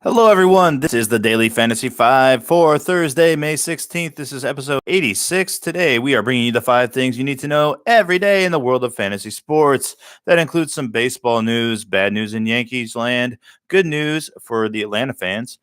Hello, everyone. This is the Daily Fantasy 5 for Thursday, May 16th. This is episode 86. Today, we are bringing you the 5 things you need to know every day in the world of fantasy sports. That includes some baseball news, bad news in Yankees land, good news for the Atlanta fans.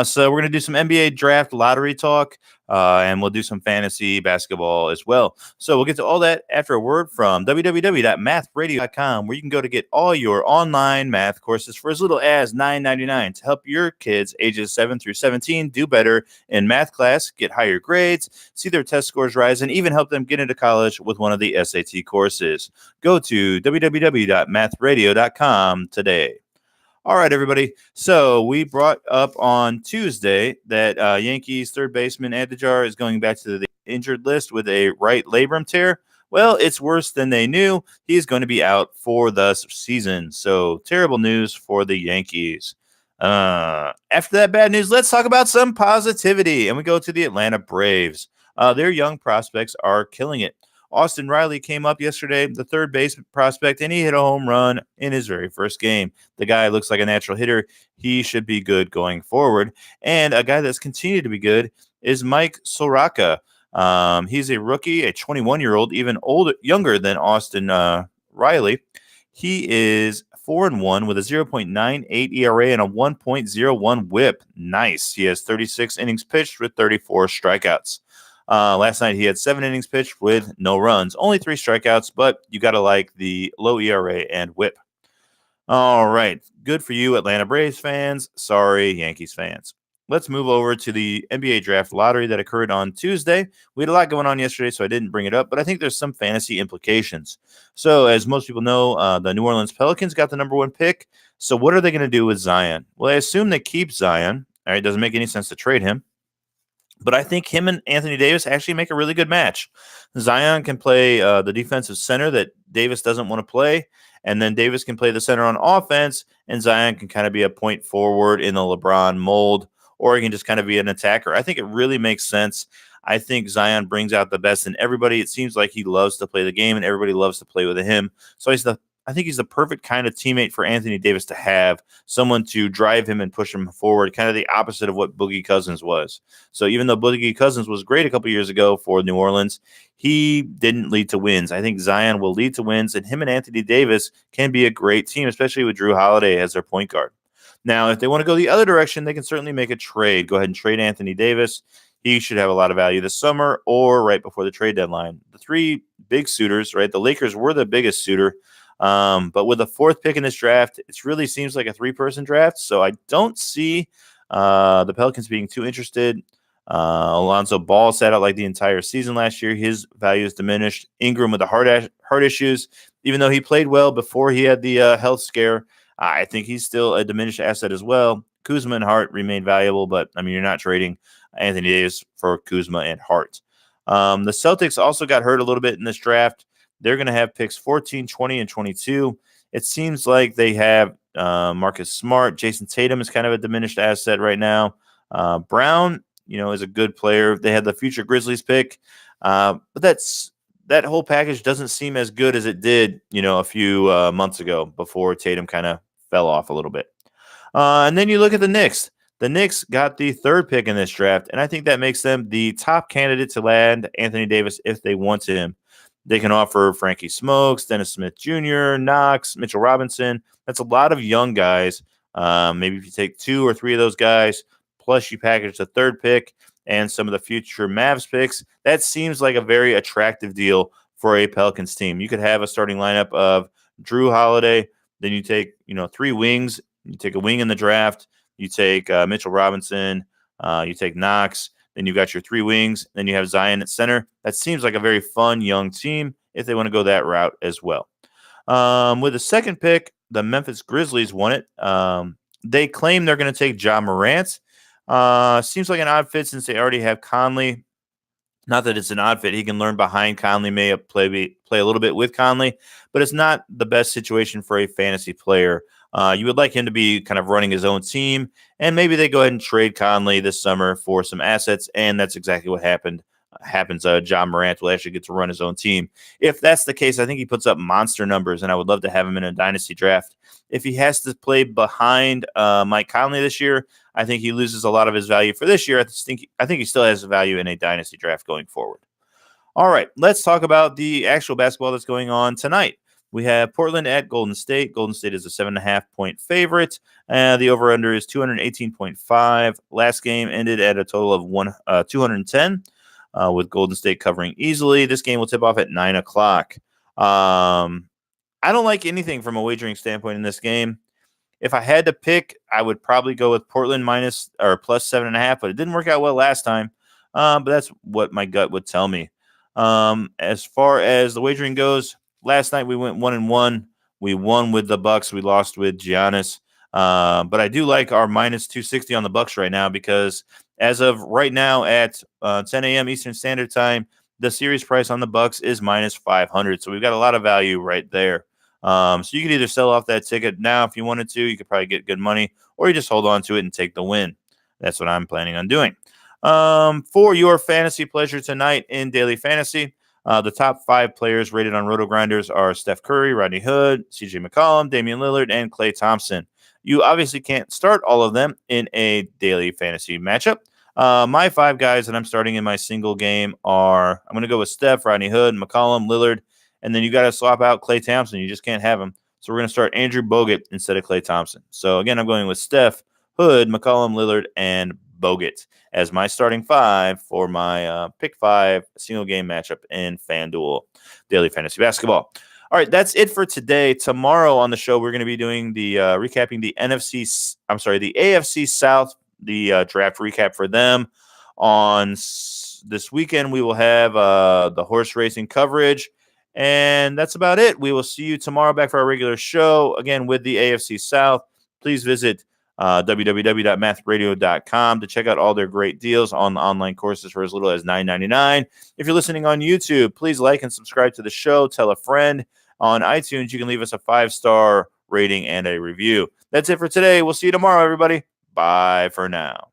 So, we're going to do some NBA draft lottery talk, and we'll do some fantasy basketball as well. So, we'll get to all that after a word from www.mathradio.com, where you can go to get all your online math courses for as little as $9.99 to help your kids ages 7 through 17 do better in math class, get higher grades, see their test scores rise, and even help them get into college with one of the SAT courses. Go to www.mathradio.com today. All right, everybody. So we brought up on Tuesday that Yankees third baseman Andujar is going back to the injured list with a right labrum tear. Well, it's worse than they knew. He's going to be out for the season. So terrible news for the Yankees. After that bad news, let's talk about some positivity. And we go to the Atlanta Braves. Their young prospects are killing it. Austin Riley came up yesterday, the third base prospect, and he hit a home run in his very first game. The guy looks like a natural hitter. He should be good going forward. And a guy that's continued to be good is Mike Soraka. He's a rookie, a 21-year-old, even younger than Austin Riley. He is 4-1 with a 0.98 ERA and a 1.01 WHIP. Nice. He has 36 innings pitched with 34 strikeouts. Last night he had 7 innings pitched with no runs, only 3 strikeouts, but you got to like the low ERA and WHIP. All right, good for you, Atlanta Braves fans. Sorry, Yankees fans. Let's move over to the NBA draft lottery that occurred on Tuesday. We had a lot going on yesterday, so I didn't bring it up, but I think there's some fantasy implications. So, as most people know, the New Orleans Pelicans got the number 1 pick. So, what are they going to do with Zion? Well, I assume they keep Zion. All right, it doesn't make any sense to trade him. But I think him and Anthony Davis actually make a really good match. Zion can play the defensive center that Davis doesn't want to play, and then Davis can play the center on offense, and Zion can kind of be a point forward in the LeBron mold, or he can just kind of be an attacker. I think it really makes sense. I think Zion brings out the best in everybody. It seems like he loves to play the game, and everybody loves to play with him. So I think he's the perfect kind of teammate for Anthony Davis to have, someone to drive him and push him forward, kind of the opposite of what Boogie Cousins was. So even though Boogie Cousins was great a couple years ago for New Orleans, he didn't lead to wins. I think Zion will lead to wins, and him and Anthony Davis can be a great team, especially with Drew Holiday as their point guard. Now, if they want to go the other direction, they can certainly make a trade. Go ahead and trade Anthony Davis. He should have a lot of value this summer or right before the trade deadline. The 3 big suitors, right? The Lakers were the biggest suitor. But with the 4th pick in this draft, it really seems like a 3-person draft. So I don't see the Pelicans being too interested. Alonzo Ball sat out like the entire season last year. His value is diminished. Ingram with the heart issues, even though he played well before he had the health scare, I think he's still a diminished asset as well. Kuzma and Hart remain valuable, but I mean, you're not trading Anthony Davis for Kuzma and Hart. The Celtics also got hurt a little bit in this draft. They're going to have picks 14, 20, and 22. It seems like they have Marcus Smart. Jason Tatum is kind of a diminished asset right now. Brown, is a good player. They had the future Grizzlies pick. But that whole package doesn't seem as good as it did, a few months ago before Tatum kind of fell off a little bit. And then you look at the Knicks. The Knicks got the 3rd pick in this draft, and I think that makes them the top candidate to land Anthony Davis if they want him. They can offer Frankie Smokes, Dennis Smith Jr., Knox, Mitchell Robinson. That's a lot of young guys. Maybe if you take 2 or 3 of those guys, plus you package the 3rd pick and some of the future Mavs picks, that seems like a very attractive deal for a Pelicans team. You could have a starting lineup of Drew Holiday, then you take 3 wings. You take a wing in the draft. You take Mitchell Robinson. You take Knox. Then you got your 3 wings. Then you have Zion at center. That seems like a very fun young team if they want to go that route as well. With the 2nd pick, the Memphis Grizzlies won it. They claim they're going to take Ja Morant. Seems like an odd fit since they already have Conley. Not that it's an odd fit. He can learn behind Conley, may play a little bit with Conley, but it's not the best situation for a fantasy player. You would like him to be kind of running his own team, and maybe they go ahead and trade Conley this summer for some assets, and that's exactly what happened happens, John Morant will actually get to run his own team. If that's the case, I think he puts up monster numbers, and I would love to have him in a dynasty draft. If he has to play behind Mike Conley this year, I think he loses a lot of his value for this year. I think he still has value in a dynasty draft going forward. All right, let's talk about the actual basketball that's going on tonight. We have Portland at Golden State. Golden State is a 7.5-point favorite. The over-under is 218.5. Last game ended at a total of 210, with Golden State covering easily. This game will tip off at 9 o'clock. I don't like anything from a wagering standpoint in this game. If I had to pick, I would probably go with Portland minus or plus 7.5, but it didn't work out well last time. But that's what my gut would tell me. As far as the wagering goes, last night we went 1-1. We won with the Bucks. We lost with Giannis. But I do like our minus 260 on the Bucks right now, because as of right now at 10 a.m. Eastern Standard Time, the series price on the Bucks is minus 500. So we've got a lot of value right there. So you could either sell off that ticket now if you wanted to. You could probably get good money, or you just hold on to it and take the win. That's what I'm planning on doing. For your fantasy pleasure tonight in Daily Fantasy, the top 5 players rated on Roto Grinders are Steph Curry, Rodney Hood, CJ McCollum, Damian Lillard, and Klay Thompson. You obviously can't start all of them in a daily fantasy matchup. My 5 guys that I'm starting in my single game are, I'm going to go with Steph, Rodney Hood, McCollum, Lillard, and then you got to swap out Klay Thompson. You just can't have him. So we're going to start Andrew Bogut instead of Klay Thompson. So again, I'm going with Steph, Hood, McCollum, Lillard, and Bogut as my starting 5 for my pick 5 single game matchup in FanDuel Daily Fantasy Basketball. All right, that's it for today. Tomorrow on the show, we're going to be doing the recapping the AFC South, the draft recap for them. On this weekend, we will have the horse racing coverage. And that's about it. We will see you tomorrow back for our regular show, again, with the AFC South. Please visit www.mathradio.com to check out all their great deals on the online courses for as little as $9.99. If you're listening on YouTube, please like and subscribe to the show. Tell a friend. On iTunes, you can leave us a 5-star rating and a review. That's it for today. We'll see you tomorrow, everybody. Bye for now.